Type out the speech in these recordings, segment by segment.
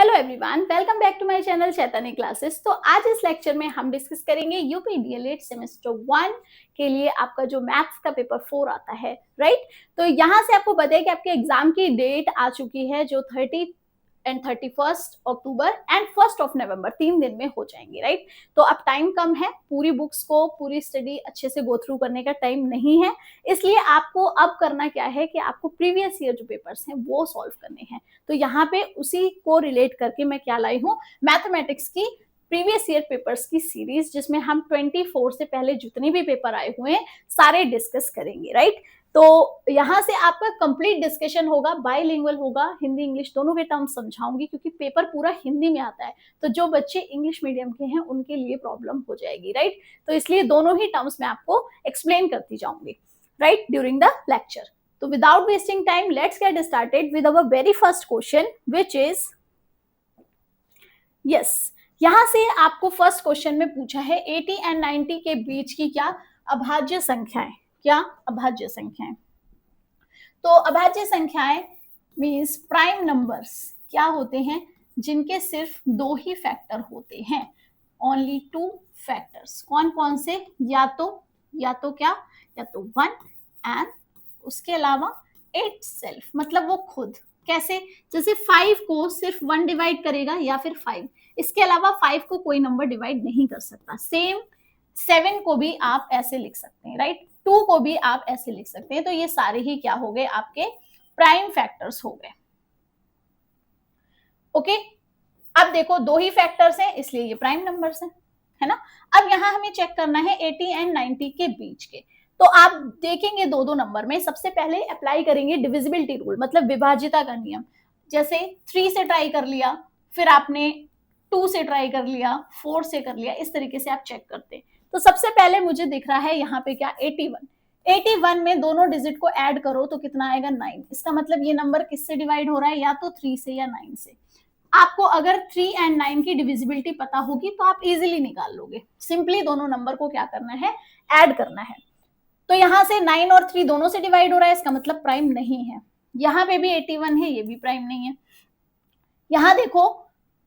Hello everyone, welcome back to my channel Chaitanya classes. तो आज इस लेक्चर में हम डिस्कस करेंगे यूपी डीएलएड सेमेस्टर 1 के लिए आपका जो मैथ्स का पेपर 4 आता है, राइट। तो यहाँ से आपको बताया कि आपके एग्जाम की डेट आ चुकी है जो 30 एंड 31 अक्टूबर एंड 1 नवंबर 3 दिन में हो जाएंगे, राइट। तो अब टाइम कम है, पूरी बुक्स को पूरी स्टडी अच्छे से गो थ्रू करने का टाइम नहीं है, इसलिए आपको अब करना क्या है कि आपको प्रीवियस ईयर जो पेपर्स हैं वो सॉल्व करने हैं। तो यहाँ पे उसी को रिलेट करके मैं क्या लाई हूँ, मैथमेटिक्स की प्रीवियस ईयर पेपर्स की सीरीज, जिसमें हम 24 से पहले जितने भी पेपर आए हुए हैं सारे डिस्कस करेंगे, राइट। तो यहाँ से आपका कंप्लीट डिस्कशन होगा, बाइलिंगुअल होगा, हिंदी इंग्लिश दोनों के टर्म समझाऊंगी क्योंकि पेपर पूरा हिंदी में आता है। तो जो बच्चे इंग्लिश मीडियम के हैं उनके लिए प्रॉब्लम हो जाएगी, राइट। तो इसलिए दोनों ही टर्म्स मैं आपको एक्सप्लेन करती जाऊंगी, right, during the lecture. So without wasting time, let's get started with our very first question, which is yes. यहां से आपको फर्स्ट क्वेश्चन में पूछा है 80 एंड 90 के बीच की क्या अभाज्य संख्याएं, क्या अभाज्य संख्याएं। तो अभाज्य संख्याएं मींस प्राइम नंबर्स क्या होते हैं, जिनके सिर्फ दो ही फैक्टर होते हैं, ओनली टू फैक्टर्स। कौन कौन से, या तो क्या, या तो 1 एंड उसके अलावा 8 सेल्फ, मतलब वो खुद। कैसे, जैसे 5 को सिर्फ 1 डिवाइड करेगा या फिर 5, इसके अलावा 5 को कोई नंबर डिवाइड नहीं कर सकता। सेम 7 को भी आप ऐसे लिख सकते हैं, राइट। 2 को भी आप ऐसे लिख सकते हैं। तो ये सारे ही क्या हो गए, आपके प्राइम फैक्टर्स हो गए। ओके, अब देखो दो ही फैक्टर्स हैं इसलिए ये प्राइम नंबर्स हैं, है ना। अब यहाँ हमें चेक करना है 80 एंड 90 के बीच के। तो आप देखेंगे दो नंबर में सबसे पहले अप्लाई करेंगे डिविजिबिलिटी रूल, मतलब विभाजिता का नियम। जैसे 3 से ट्राई कर लिया, फिर आपने 2 से ट्राई कर लिया, 4 से कर लिया, इस तरीके से आप चेक करते हैं। तो सबसे पहले मुझे दिख रहा है यहाँ पे क्या, 81 में दोनों डिजिट को ऐड करो तो कितना आएगा, 9। इसका मतलब ये नंबर किससे डिवाइड हो रहा है, या तो 3 से या 9 से। आपको अगर 3 एंड 9 की डिविजिबिलिटी पता होगी तो आप इजीली निकाल लोगे। सिंपली दोनों नंबर को क्या करना है, ऐड करना है। तो यहां से 9 और 3 दोनों से डिवाइड हो रहा है, इसका मतलब प्राइम नहीं है। यहां पे भी 81 है, ये भी प्राइम नहीं है। यहां देखो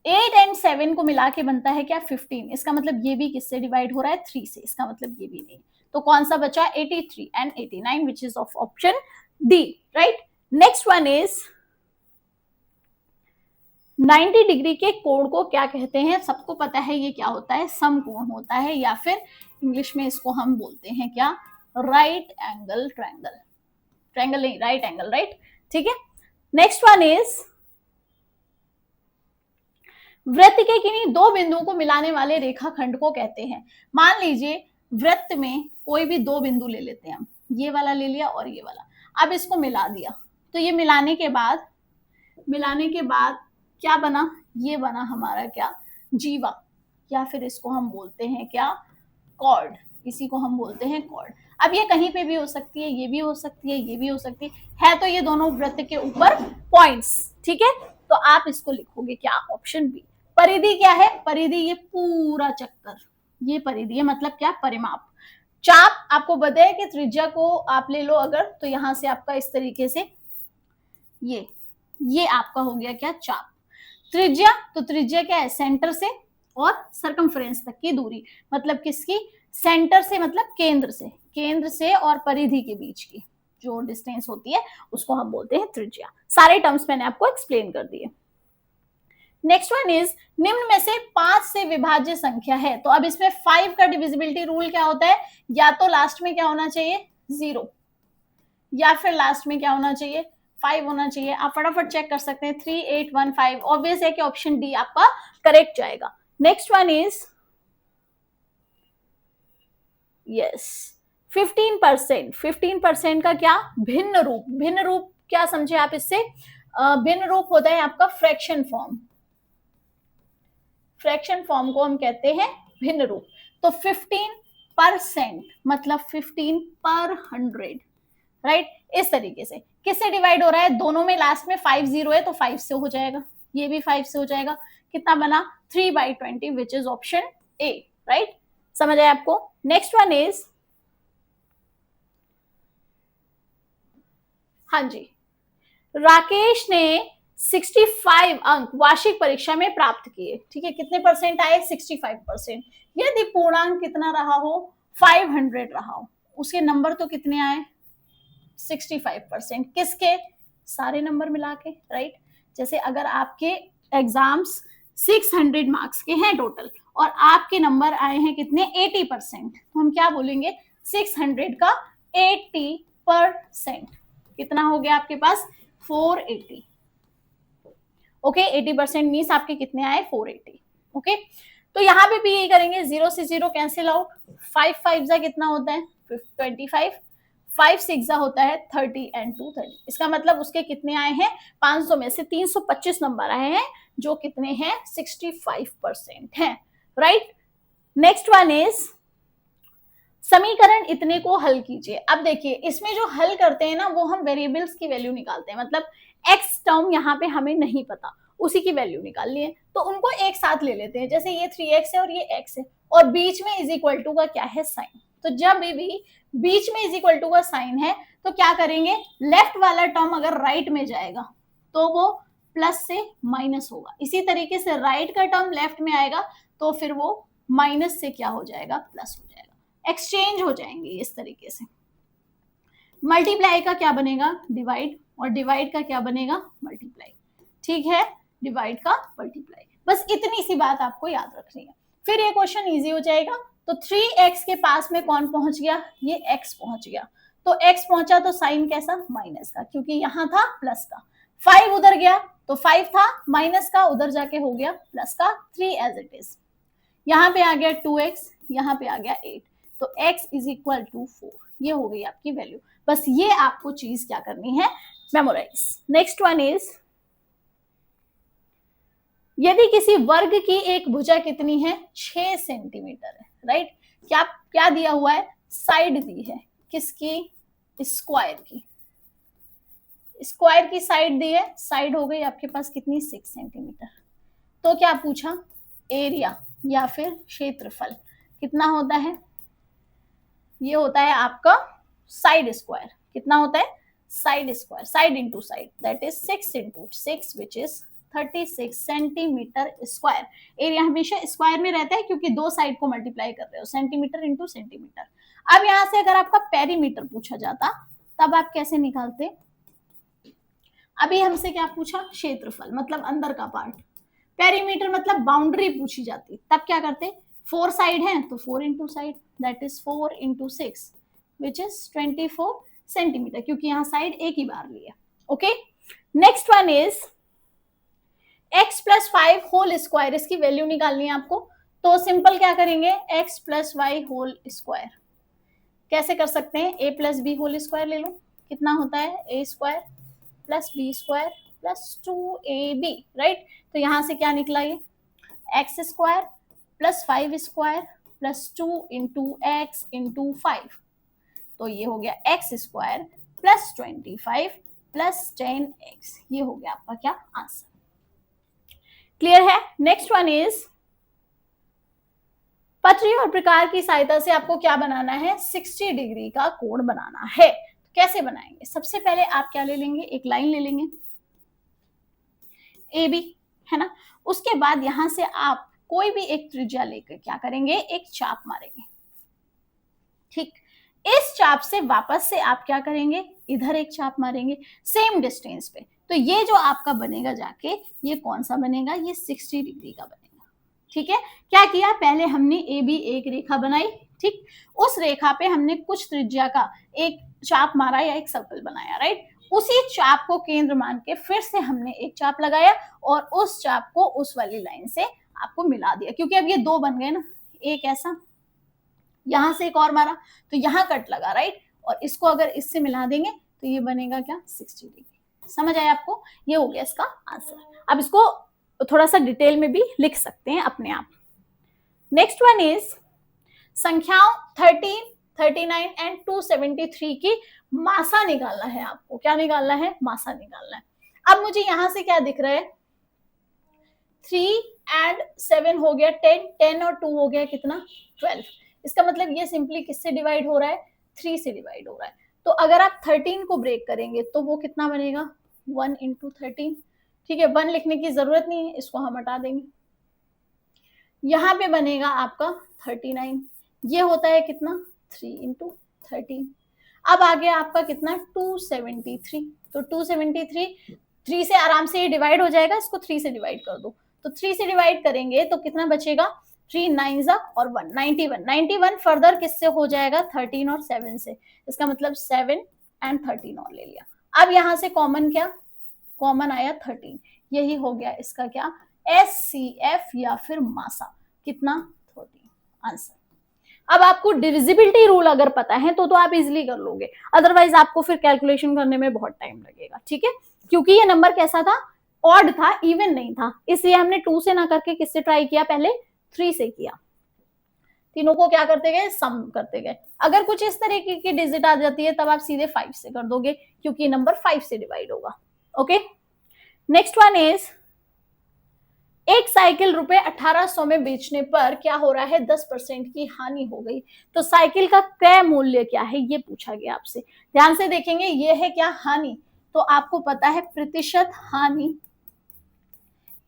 8 एंड 7 को मिला के बनता है क्या, 15। इसका मतलब ये भी किससे डिवाइड हो रहा है, 3 से। इसका मतलब ये भी नहीं। तो कौन सा बचा, 83 and 89, which is of option D, right. Next one is 90 degree के कोण को क्या कहते हैं, सबको पता है ये क्या होता है, समकोण होता है, या फिर इंग्लिश में इसको हम बोलते हैं क्या, राइट एंगल ट्रायंगल। ट्रायंगल नहीं, राइट एंगल, राइट, ठीक है। नेक्स्ट वन इज वृत्त के किन्हीं दो बिंदुओं को मिलाने वाले रेखाखंड को कहते हैं। मान लीजिए वृत्त में कोई भी दो बिंदु ले लेते हैं हम, ये वाला ले लिया और ये वाला। अब इसको मिला दिया, तो ये मिलाने के बाद क्या बना, ये बना हमारा क्या, जीवा, या फिर इसको हम बोलते हैं क्या, कॉर्ड। इसी को हम बोलते हैं कॉर्ड। अब ये कहीं पे भी हो सकती है, ये भी हो सकती है, ये भी हो सकती है तो ये दोनों वृत्त के ऊपर पॉइंट्स, ठीक है। तो आप इसको लिखोगे क्या, ऑप्शन बी। परिधि क्या है, परिधि ये पूरा चक्कर, ये परिधि है, मतलब क्या, परिमाप। चाप आपको बताया कि त्रिज्या को आप ले लो अगर, तो यहां से आपका इस तरीके से ये आपका हो गया क्या, चाप। त्रिज्या, तो त्रिज्या क्या है, सेंटर से और सरकमफ्रेंस तक की दूरी, मतलब किसकी, सेंटर से मतलब केंद्र से और परिधि के बीच की जो डिस्टेंस होती है उसको हम बोलते हैं त्रिज्या। सारे टर्म्स मैंने आपको एक्सप्लेन कर दिए। नेक्स्ट वन इज निम्न में से 5 से विभाज्य संख्या है। तो अब इसमें 5 का डिविजिबिलिटी रूल क्या होता है, या तो लास्ट में क्या होना चाहिए, 0, या फिर लास्ट में क्या होना चाहिए, 5 होना चाहिए। आप फटाफट चेक कर सकते हैं, 3, 8, 1, 5। ऑब्वियस है कि ऑप्शन डी आपका करेक्ट जाएगा। नेक्स्ट वन इज यस 15% का क्या, भिन्न रूप क्या समझे आप इससे, भिन्न रूप होता है आपका फ्रैक्शन फॉर्म को हम कहते हैं भिन्न रूप। तो 15% मतलब 15 पर 100, राइट। इस तरीके से किससे डिवाइड हो रहा है, दोनों में लास्ट में 5 0 है तो 5 से हो जाएगा, ये भी 5 से हो जाएगा। कितना बना, 3/20, which is option A, right. समझ आया आपको। नेक्स्ट वन इज, हाँ जी, राकेश ने 65 अंक वार्षिक परीक्षा में प्राप्त किए। ठीक है, कितने परसेंट आए? 65%। यदि पूर्णांक कितना रहा हो? 500 रहा हो, उसके नंबर तो कितने आए? 65%। किसके? सारे नंबर मिला के, राइट। जैसे अगर आपके एग्जाम्स 600 मार्क्स के हैं टोटल और आपके नंबर आए हैं कितने? 80%, तो हम क्या बोलेंगे? 600 का 80%। कितना हो गया आपके पास? 480। ओके, 80% मीन्स आपके कितने आए? 480। ओके, तो यहाँ पे भी यही करेंगे, 0 से 0 कैंसिल आउट। 5 5 जा कितना होता है? 25। 5 6 जा होता है 30 एंड 2 30। इसका मतलब उसके कितने आए हैं? 500 में से 325 नंबर आए हैं, जो कितने हैं? 65% हैं, राइट। नेक्स्ट वन इज समीकरण इतने को हल कीजिए। अब देखिए, इसमें जो हल करते हैं ना, वो हम वेरिएबल्स की वैल्यू निकालते हैं। मतलब एक्स टर्म यहाँ पे हमें नहीं पता, उसी की वैल्यू निकालनी है, तो उनको एक साथ ले लेते हैं। जैसे ये 3x है और ये x है, और बीच में इज इक्वल टू का क्या है? साइन। तो जब भी बीच में इज इक्वल टू का साइन है, तो क्या करेंगे? लेफ्ट वाला टर्म अगर राइट में जाएगा तो वो प्लस से माइनस होगा। इसी तरीके से राइट का टर्म लेफ्ट में आएगा तो फिर वो माइनस से क्या हो जाएगा? प्लस हो जाएगा। एक्सचेंज हो जाएंगे इस तरीके से। मल्टीप्लाई का क्या बनेगा? डिवाइड, और डिवाइड का क्या बनेगा? मल्टीप्लाई। ठीक है, डिवाइड का मल्टीप्लाई। बस इतनी सी बात आपको याद रखनी है, फिर ये क्वेश्चन इजी हो जाएगा। तो 3x के पास में कौन पहुंच गया? ये x पहुंच गया। तो x पहुंचा तो साइन कैसा? माइनस का, क्योंकि यहां था प्लस का। 5 उधर गया तो 5 था माइनस का, उधर जाके हो गया प्लस का। 3 एज इट इज। यहाँ पे आ गया 2x, यहाँ पे आ गया 8, तो x इज इक्वल टू 4। ये हो गई आपकी वैल्यू। बस ये आपको चीज क्या करनी है? मेमोराइज। नेक्स्ट वन इज, यदि किसी वर्ग की एक भुजा कितनी है? 6 सेंटीमीटर है, राइट। क्या क्या दिया हुआ है? साइड दी है। किसकी? स्क्वायर की। स्क्वायर की साइड दी है, साइड हो गई आपके पास कितनी? 6 सेंटीमीटर। तो क्या पूछा? एरिया या फिर क्षेत्रफल कितना होता है? ये होता है आपका साइड स्क्वायर। कितना होता है? Side square, side into side, that is 6 into 6 which is 36 centimetre square. Area हमेशा स्क्वायर में रहता है क्योंकि दो साइड को मल्टीप्लाई कर रहे हो, सेंटीमीटर इंटू सेंटीमीटर। अब यहां से अगर आपका पेरीमीटर पूछा जाता तब आप कैसे निकालते? अभी हमसे क्या पूछा? क्षेत्रफल, मतलब अंदर का पार्ट। पेरीमीटर मतलब बाउंड्री पूछी जाती, तब क्या करते? 4 साइड है तो 4 into side, that is 4 into 6 which is 24 centimetre, क्योंकि यहाँ साइड एक ही बार ली है। Okay, next one is x plus 5 whole square. इसकी वैल्यू निकालनी है आपको, तो सिंपल क्या करेंगे? x plus Y whole square. कैसे कर सकते हैं? a plus B whole square ले लो। कितना होता है? a square plus B square plus 2ab, right. तो यहां से क्या निकला? ये x square plus 5 square plus 2 into x into 5, तो ये हो गया x square plus 25 plus 10x। ये हो गया आपका क्या? आंसर। क्लियर है? नेक्स्ट वन इज, पटरी और प्रकार की सहायता से आपको क्या बनाना है? 60 डिग्री का कोण बनाना है। तो कैसे बनाएंगे? सबसे पहले आप क्या ले लेंगे? एक लाइन ले लेंगे ए बी, है ना। उसके बाद यहां से आप कोई भी एक त्रिज्या लेकर क्या करेंगे? एक चाप मारेंगे। ठीक, इस चाप से वापस से आप क्या करेंगे? इधर एक चाप मारेंगे सेम डिस्टेंस पे। तो ये जो आपका बनेगा जाके, ये कौन सा बनेगा? ये 60 डिग्री का बनेगा। ठीक है, क्या किया? पहले हमने ए बी एक रेखा बनाई, ठीक। उस रेखा पे हमने कुछ त्रिज्या का एक चाप मारा या एक सर्कल बनाया, राइट। उसी चाप को केंद्र मान के फिर से हमने एक चाप लगाया और उस चाप को उस वाली लाइन से आपको मिला दिया, क्योंकि अब ये दो बन गए ना। एक ऐसा, यहां से एक और मारा तो यहां कट लगा, राइट। और इसको अगर इससे मिला देंगे तो ये बनेगा क्या? 60 डिग्री। समझ आया आपको? ये हो गया इसका आंसर। अब इसको थोड़ा सा डिटेल में भी लिख सकते हैं अपने आप। नेक्स्ट वन इज, संख्याओं 13, 39 एंड 273 की मासा निकालना है आपको। क्या निकालना है? मासा निकालना है। अब मुझे यहां से क्या दिख रहा है? 3 एंड 7 हो गया 10, 10 और 2 हो गया कितना? 12। इसका मतलब ये सिंपली किससे डिवाइड हो रहा है? 3 से डिवाइड हो रहा है। तो अगर आप 13 को ब्रेक करेंगे तो वो कितना बनेगा? 1 इंटू 13, ठीक है, 1 लिखने की जरूरत नहीं है, इसको हम हटा देंगे। यहाँ पे बनेगा आपका 39, ये होता है कितना 3 इंटू 13। अब आ गया आपका कितना 273, तो 273 3 से आराम से ये डिवाइड हो जाएगा, इसको 3 से डिवाइड कर दो, तो 3 से डिवाइड करेंगे तो कितना बचेगा 3 9 और 1 91, 91 फर्दर किससे हो जाएगा 13 और 7 से, इसका मतलब 7 एंड 13 और ले लिया। अब यहाँ से कॉमन क्या, कॉमन आया 13, यही हो गया इसका क्या SCF या फिर मासा, कितना 14 आंसर। अब आपको डिविजिबिलिटी रूल अगर पता है तो आप इजिली कर लोगे, अदरवाइज आपको फिर कैलकुलेशन करने में बहुत टाइम लगेगा, ठीक है, क्योंकि ये नंबर कैसा था ऑड था, इवन नहीं था, इसलिए हमने 2 से ना करके किससे ट्राई किया, पहले 3 से किया, तीनों को क्या करते गए सम करते गए। अगर कुछ इस तरीके की डिजिट आ जाती है तब आप सीधे 5 से कर दोगे, क्योंकि नंबर 5 से डिवाइड होगा। ओके, नेक्स्ट वन इज एक साइकिल रुपए 1800 में बेचने पर क्या हो रहा है 10% की हानि हो गई, तो साइकिल का क्रय मूल्य क्या है ये पूछा गया आपसे। ध्यान से देखेंगे, ये है क्या हानि, तो आपको पता है प्रतिशत हानि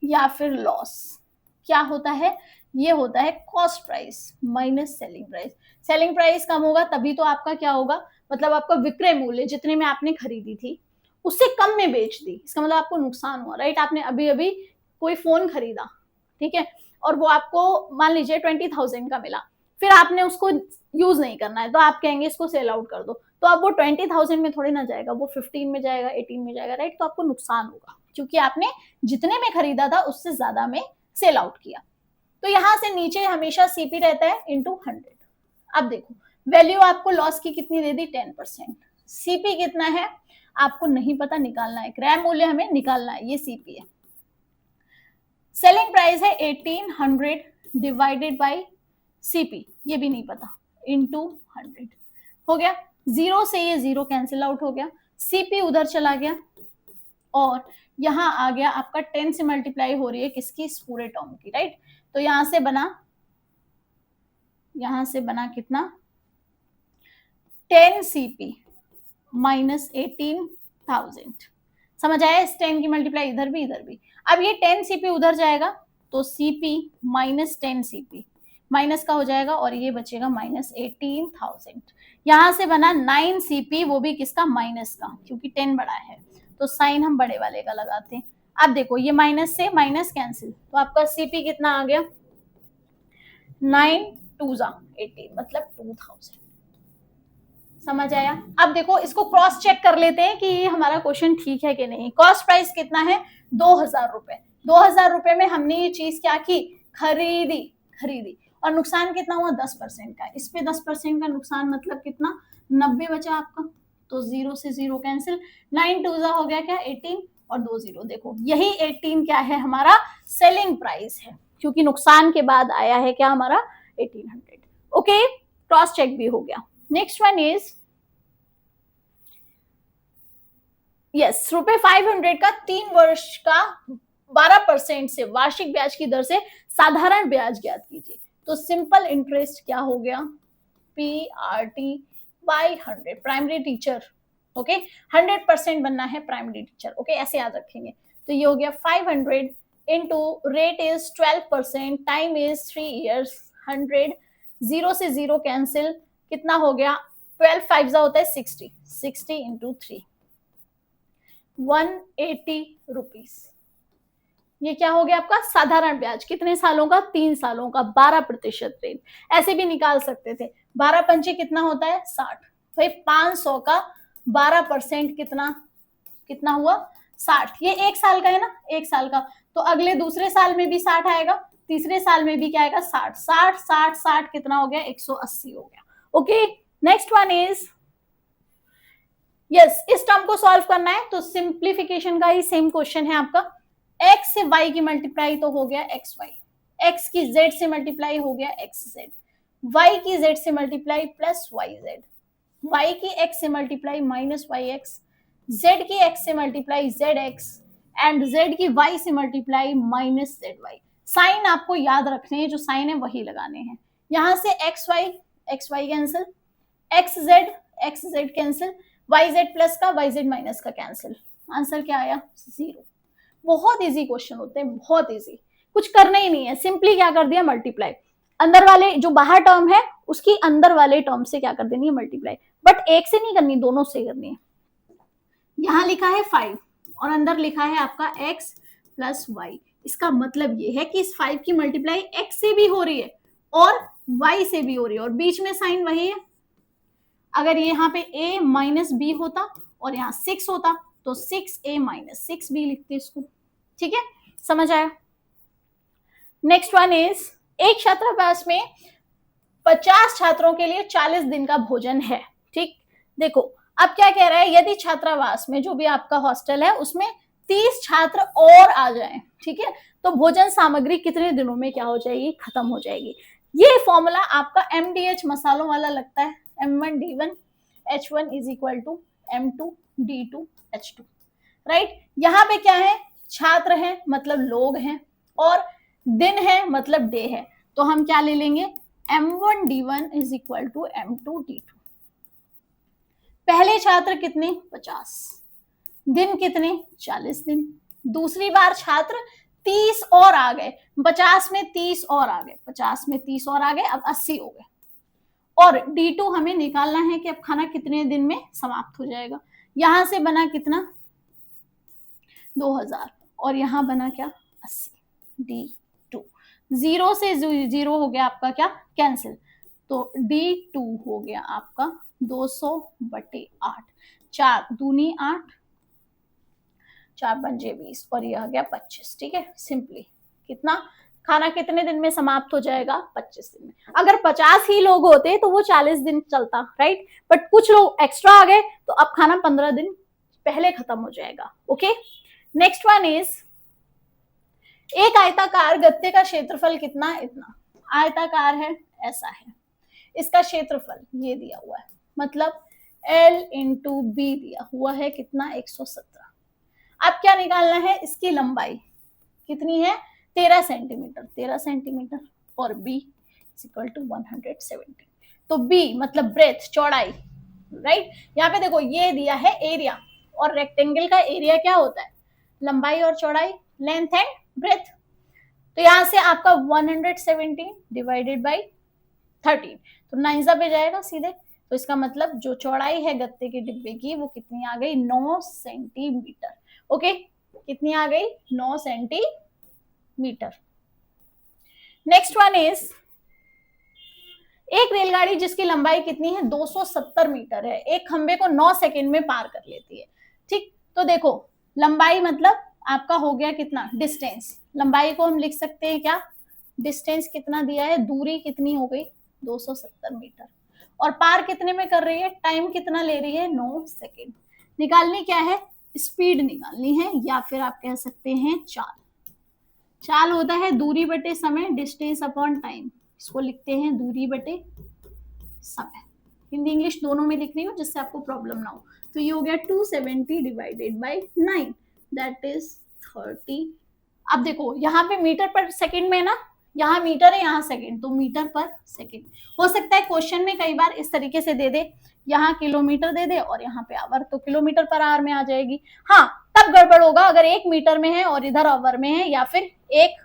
या फिर लॉस क्या होता है, ये होता है cost price minus selling price. Selling price कम होगा तभी तो आपका क्या होगा, मतलब आपका विक्रय मूल्य जितने में आपने खरीदी थी उससे कम में बेच दी, इसका मतलब आपको नुकसान हुआ, राइट। आपने अभी अभी कोई फोन खरीदा, ठीक है, और वो आपको मान लीजिए 20,000 का मिला, फिर आपने उसको यूज नहीं करना है तो आप कहेंगे इसको सेल आउट कर दो, तो अब वो 20,000 में थोड़ी ना जाएगा, वो 15 में जाएगा, 18 में जाएगा, राइट। तो आपको नुकसान होगा क्योंकि आपने जितने में खरीदा था उससे ज्यादा में सेल आउट किया। तो यहां से नीचे हमेशा सीपी रहता है इंटू 100। अब देखो वैल्यू आपको लॉस की कितनी दे दी 10%, सीपी कितना है आपको नहीं पता, निकालना है, क्रय मूल्य हमें निकालना है, ये सीपी है। सेलिंग प्राइस है 1800 डिवाइडेड बाय सीपी, ये भी नहीं पता, इंटू 100 हो गया, जीरो से ये जीरो कैंसिल आउट हो गया, सीपी उधर चला गया और यहां आ गया आपका 10 से मल्टीप्लाई हो रही है किसकी, इस पूरे टर्म की, राइट। तो यहां से बना कितना 10 सीपी माइनस 18,000, समझ आया, इस 10 की मल्टीप्लाई इधर भी। अब ये 10 सीपी उधर जाएगा तो सीपी माइनस 10 सीपी माइनस का हो जाएगा और ये बचेगा माइनस 18,000। यहां से बना 9 सीपी, वो भी किसका माइनस का, क्योंकि 10 बड़ा है तो साइन हम बड़े वाले का लगाते हैं। अब देखो ये माइनस से माइनस कैंसिल, तो आपका सीपी कितना आ गया 9 2 18 मतलब 2000, समझ आया। अब देखो इसको क्रॉस चेक कर लेते हैं कि ये हमारा क्वेश्चन ठीक है कि नहीं। कॉस्ट प्राइस कितना है 2,000 रुपए, 2,000 रुपए में हमने ये चीज क्या की, खरीदी और नुकसान कितना हुआ 10% का, इस पे 10% का नुकसान मतलब कितना 90 बचा आपका, तो जीरो से जीरो कैंसिल, 9 2 हो गया क्या 18 और 2 0, देखो यही 18 क्या है हमारा सेलिंग प्राइस है, क्योंकि नुकसान के बाद आया है क्या हमारा 1800। ओके, क्रॉस चेक भी हो गया। नेक्स्ट वन इज यस, रुपए 500 का 3 वर्ष का 12% से वार्षिक ब्याज की दर से साधारण ब्याज ज्ञात कीजिए, तो सिंपल इंटरेस्ट क्या हो गया PRT by 100, primary teacher, okay 100% बनना है प्राइमरी टीचर, ओके ऐसे याद रखेंगे। तो ये हो गया 500 into rate is 12%, time is 3 years, 100 zero से जीरो कैंसिल, कितना हो गया 12 5 होता है 60, 60 इंटू 3 180 रुपीज। ये क्या हो गया आपका साधारण ब्याज, कितने सालों का 3 सालों का 12% रेट, ऐसे भी निकाल सकते थे, 12 पंचे कितना होता है 60, भाई 500 का 12% कितना हुआ 60, ये 1 साल का है ना, 1 साल का, तो अगले दूसरे साल में भी 60 आएगा, तीसरे साल में भी क्या आएगा 60, 60 60 60 कितना हो गया 180 हो गया। Okay, next one is yes, इस टर्म को सॉल्व करना है तो सिंप्लीफिकेशन का ही सेम क्वेश्चन है आपका, x से y की मल्टीप्लाई तो हो गया xy, x की z से मल्टीप्लाई हो गया xz, y की z से मल्टीप्लाई प्लस yz, y की x से मल्टीप्लाई माइनस yx, z की x से मल्टीप्लाई zx एंड z की y से मल्टीप्लाई माइनस zy। साइन आपको याद रखने हैं, जो साइन है वही लगाने हैं, यहां से xy cancel, xz cancel, yz plus का yz माइनस का कैंसिल, आंसर क्या आया 0। बहुत इजी क्वेश्चन होते हैं, बहुत इजी, कुछ करना ही नहीं है, सिंपली क्या कर दिया मल्टीप्लाई, अंदर वाले जो बाहर टर्म है उसकी अंदर वाले टर्म से क्या कर देनी है मल्टीप्लाई, बट एक से नहीं करनी, दोनों से करनी है। यहां लिखा है 5 और अंदर लिखा है आपका x प्लस वाई, इसका मतलब ये है कि इस 5 की मल्टीप्लाई x से भी हो रही है और y से भी हो रही है और बीच में साइन वही है। अगर ये यहाँ पे a माइनस बी होता और यहाँ 6 होता तो 6a माइनस 6b लिखते इसको, ठीक है, समझ आया। नेक्स्ट वन इज, एक छात्रावास में 50 छात्रों के लिए 40 दिन का भोजन है, ठीक। देखो अब क्या कह रहा है, यदि छात्रावास में जो भी आपका हॉस्टल है उसमें 30 छात्र और आ जाएं, ठीक है, तो भोजन सामग्री कितने दिनों में क्या हो जाएगी, खत्म हो जाएगी। ये फॉर्मूला आपका MDH मसालों वाला लगता है, M1D1 H1 is equal to M2 D2 H2, right. यहाँ पे क्या है, छात्र है मतलब लोग हैं और दिन है मतलब डे है, तो हम क्या ले लेंगे M1D1 is equal to M2D2। पहले छात्र कितने 50, दिन कितने 40 दिन, दूसरी बार छात्र 30 और आ गए, 50 में 30 और आ गए, 50 में 30 और आ गए, अब 80 हो गए। और D2 हमें निकालना है कि अब खाना कितने दिन में समाप्त हो जाएगा। यहां से बना कितना 2000 और यहां बना क्या 80, D2 0 से 0 हो गया आपका क्या कैंसिल, तो D2 हो गया आपका 200/8, 4 दूनी 8, 4 पंजे 20 और यह आ गया 25, ठीक है। सिंपली कितना खाना कितने दिन में समाप्त हो जाएगा 25 दिन में। अगर 50 ही लोग होते तो वो 40 दिन चलता, राइट, बट कुछ लोग एक्स्ट्रा आ गए तो अब खाना 15 दिन पहले खत्म हो जाएगा। ओके, नेक्स्ट वन इज, एक आयताकार गत्ते का क्षेत्रफल कितना, इतना आयताकार है ऐसा है, इसका क्षेत्रफल ये दिया हुआ है, मतलब L इंटू बी दिया हुआ है कितना 117। अब क्या निकालना है, इसकी लंबाई कितनी है 13 सेंटीमीटर, 13 सेंटीमीटर और b इक्वल टू 170, तो b मतलब ब्रेथ चौड़ाई, राइट। यहाँ पे देखो ये दिया है एरिया और रेक्टेंगल का एरिया क्या होता है लंबाई और चौड़ाई, लेंथ एंड ब्रेथ, तो यहां से आपका 170 डिवाइडेड बाई 13, तो 9 पे जाएगा सीधे, तो इसका मतलब जो चौड़ाई है गत्ते के डिब्बे की वो कितनी आ गई 9 सेंटीमीटर। ओके, कितनी आ गई 9 सेंटीमीटर। नेक्स्ट वन इज, एक रेलगाड़ी जिसकी लंबाई कितनी है 270 मीटर है, एक खंबे को 9 सेकंड में पार कर लेती है, ठीक। तो देखो लंबाई मतलब आपका हो गया कितना डिस्टेंस, लंबाई को हम लिख सकते हैं क्या, डिस्टेंस कितना दिया है, दूरी कितनी हो गई 270 मीटर, और पार कितने में कर रही है, टाइम कितना ले रही है 9 सेकंड। निकालनी क्या है, स्पीड निकालनी है, या फिर आप कह सकते हैं चाल। चाल होता है दूरी बटे समय, डिस्टेंस अपॉन टाइम, इसको लिखते हैं दूरी बटे समय। हिंदी इंग्लिश दोनों में लिख रही हूँ जिससे आपको प्रॉब्लम ना हो। तो ये हो गया 270 डिवाइडेड बाई 9, दैट इज 30। अब देखो यहाँ पे मीटर पर सेकंड में ना, यहाँ मीटर है यहाँ सेकंड, तो मीटर पर सेकंड। हो सकता है क्वेश्चन में कई बार इस तरीके से दे दे, यहाँ किलोमीटर दे दे और यहाँ पे आवर, तो किलोमीटर पर आवर में आ जाएगी। हाँ तब गड़बड़ होगा अगर 1 मीटर में है और इधर आवर में है, या फिर 1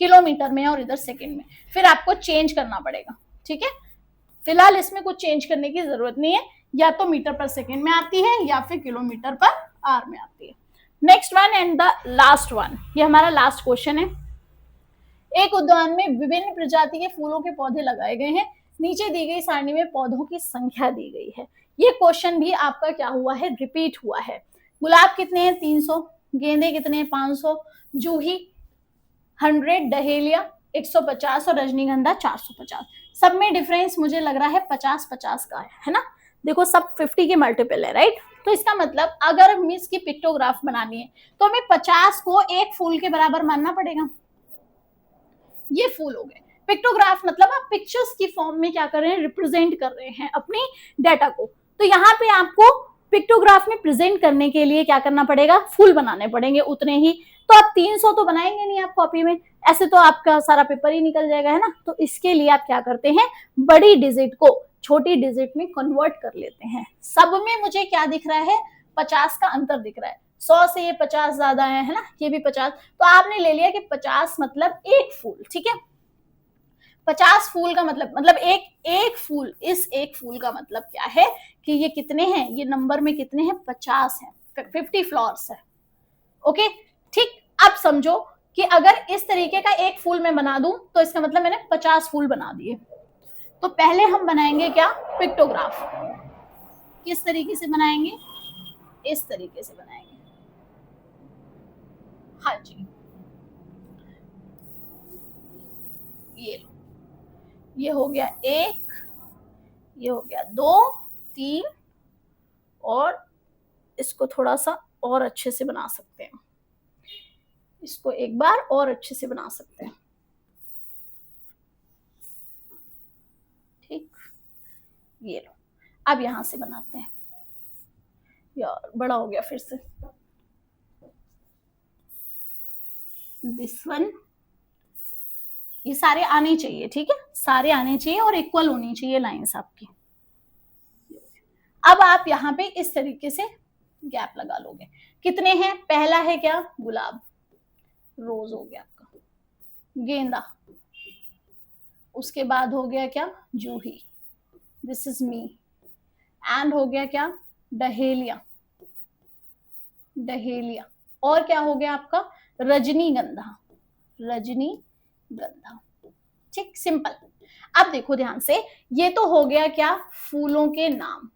किलोमीटर में है और इधर सेकंड में, फिर आपको चेंज करना पड़ेगा, ठीक है। फिलहाल इसमें कुछ चेंज करने की जरूरत नहीं है, या तो मीटर पर सेकंड में आती है या फिर किलोमीटर पर आवर में आती है। Next one and the last one, ये हमारा लास्ट क्वेश्चन है। एक उद्यान में विभिन्न प्रजाति के फूलों के पौधे लगाए गए हैं, नीचे दी गई सारणी में पौधों की संख्या दी गई है। ये क्वेश्चन भी आपका क्या हुआ है, रिपीट हुआ है। गुलाब कितने हैं 300, गेंदे कितने हैं 500, जूही 100, डहेलिया 150 और रजनीगंधा 450। सब में डिफरेंस मुझे लग रहा है 50-50 का है ना, देखो सब 50 के मल्टीपल है, राइट। तो इसका मतलब अगर हमें इसकी पिक्टोग्राफ बनानी है तो हमें 50 को एक फूल के बराबर मानना पड़ेगा। ये फूल हो गए, पिक्टोग्राफ मतलब आप पिक्चर्स की फॉर्म में क्या कर रहे हैं, रिप्रेजेंट कर रहे हैं अपनी डाटा को। तो यहाँ पे आपको पिक्टोग्राफ में प्रेजेंट करने के लिए क्या करना पड़ेगा, फूल बनाने पड़ेंगे उतने ही। तो आप 300 तो बनाएंगे नहीं आप कॉपी में, ऐसे तो आपका सारा पेपर ही निकल जाएगा, है ना। तो इसके लिए आप क्या करते हैं, बड़ी डिजिट को छोटी डिजिट में कन्वर्ट कर लेते हैं। सब में मुझे क्या दिख रहा है 50 का अंतर दिख रहा है, 100 से ये 50 ज्यादा है ना, ये भी 50, तो आपने ले लिया कि 50 मतलब एक फूल, ठीक है। 50 फूल का मतलब एक फूल, इस एक फूल का मतलब क्या है कि ये कितने हैं, ये नंबर में कितने हैं, 50 है, 50 फ्लावर्स है। ओके, ठीक। अब समझो कि अगर इस तरीके का एक फूल मैं बना दूं तो इसका मतलब मैंने 50 फूल बना दिए। तो पहले हम बनाएंगे क्या, पिक्टोग्राफ। किस तरीके से बनाएंगे, इस तरीके से बनाएंगे। हाँ जी, ये लो, ये हो गया एक, ये हो गया 2, 3, और इसको थोड़ा सा और अच्छे से बना सकते हैं, इसको एक बार और अच्छे से बना सकते हैं, ठीक। ये लो, अब यहां से बनाते हैं, यार बड़ा हो गया फिर से, दिस वन, ये सारे आने चाहिए, ठीक है, सारे आने चाहिए और इक्वल होनी चाहिए लाइंस आपकी। अब आप यहाँ पे इस तरीके से गैप लगा लोगे। कितने हैं, पहला है क्या, गुलाब, रोज हो गया आपका, गेंदा, उसके बाद हो गया क्या, जूही, दिस इज मी, एंड हो गया क्या, डहेलिया, डहेलिया, और क्या हो गया आपका, रजनीगंधा, रजनीगंधा, ठीक, सिंपल। अब देखो ध्यान से, ये तो हो गया क्या, फूलों के नाम,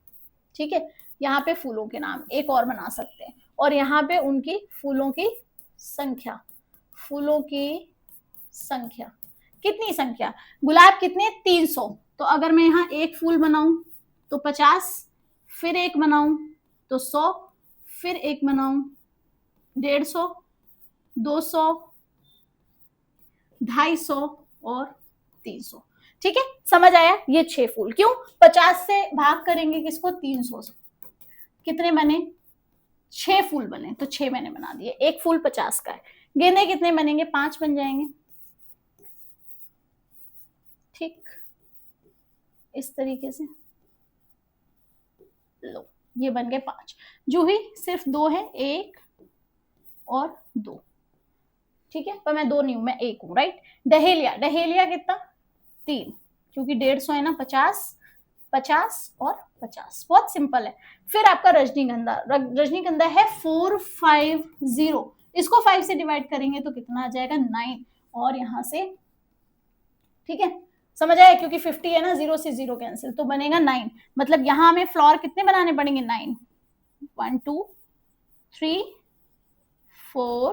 ठीक है, यहाँ पे फूलों के नाम एक और बना सकते हैं, और यहाँ पे उनकी फूलों की संख्या, फूलों की संख्या, कितनी संख्या, गुलाब कितने, 300, तो अगर मैं यहाँ एक फूल बनाऊं तो 50, फिर एक बनाऊं तो 100, फिर एक बनाऊं 150, 200, 250 और 300, ठीक है, समझ आया। ये 6 फूल, क्यों, 50 से भाग करेंगे किसको, 300 से, कितने बने, 6 फूल बने, तो 6 मैंने बना दिए, एक फूल 50 का है। गेंदे कितने बनेंगे, 5 बन जाएंगे, ठीक, इस तरीके से, लो ये बन गए 5। जूही सिर्फ 2 है, 1 और 2, ठीक है, पर मैं 2 नहीं हूं, मैं 1 हूं, राइट। डहेलिया, डहेलिया कितना, 3, क्योंकि 150 है ना, 50, 50 और 50, बहुत सिंपल है। फिर आपका रजनीगंधा, रजनीगंधा है 450, इसको 5 से डिवाइड करेंगे तो कितना आ जाएगा, 9, और यहां से, ठीक है, समझ आया, क्योंकि 50 है ना, 0 से 0 कैंसिल, तो बनेगा 9, मतलब यहां हमें फ्लोर कितने बनाने पड़ेंगे, 9, 1 2 3 4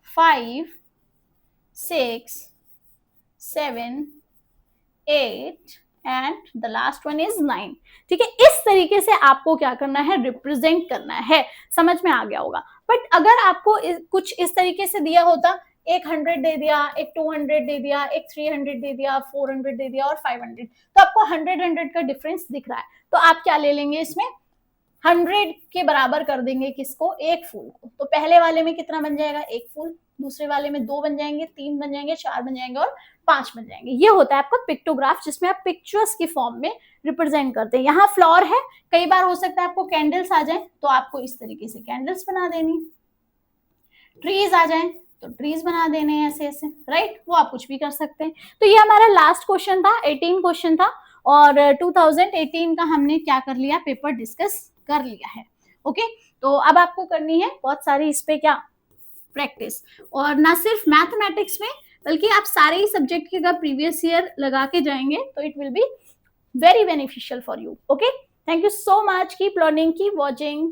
5 6 7 8 and the last one is 9, ठीक है। इस तरीके से आपको क्या करना है, रिप्रेजेंट करना है, समझ में आ गया होगा। बट अगर आपको कुछ इस तरीके से दिया होता, एक 100 दे दिया, एक 200 दे दिया, एक 300 दे दिया, 400 दे दिया और 500, तो आपको 100 का डिफरेंस दिख रहा है, तो आप क्या ले लेंगे, इसमें 100 के बराबर कर देंगे किसको, एक फूल को। तो पहले वाले में कितना बन जाएगा, एक फूल, दूसरे वाले में 2 बन जाएंगे, 3 बन जाएंगे, 4 बन जाएंगे और 5 बन जाएंगे। ये होता है आपका पिक्टोग्राफ, जिसमें आप पिक्चर्स की फॉर्म में रिप्रेजेंट करते हैं। यहाँ फ्लावर है, कई बार हो सकता है आपको कैंडल्स आ जाए, तो आपको इस तरीके से कैंडल्स बना देनी, ट्रीज आ जाए तो ट्रीज बना देने हैं ऐसे ऐसे, राइट, वो आप कुछ भी कर सकते हैं। तो ये हमारा लास्ट क्वेश्चन था, 18 क्वेश्चन था, और 2018 का हमने क्या कर लिया, पेपर डिस्कस कर लिया है। ओके, तो अब आपको करनी है बहुत सारी इस पे क्या, प्रैक्टिस, और ना सिर्फ मैथमेटिक्स में, बल्कि आप सारे ही सब्जेक्ट के अगर प्रीवियस ईयर लगा के जाएंगे तो it will be very beneficial for you. Okay, thank you so much, keep learning, keep watching.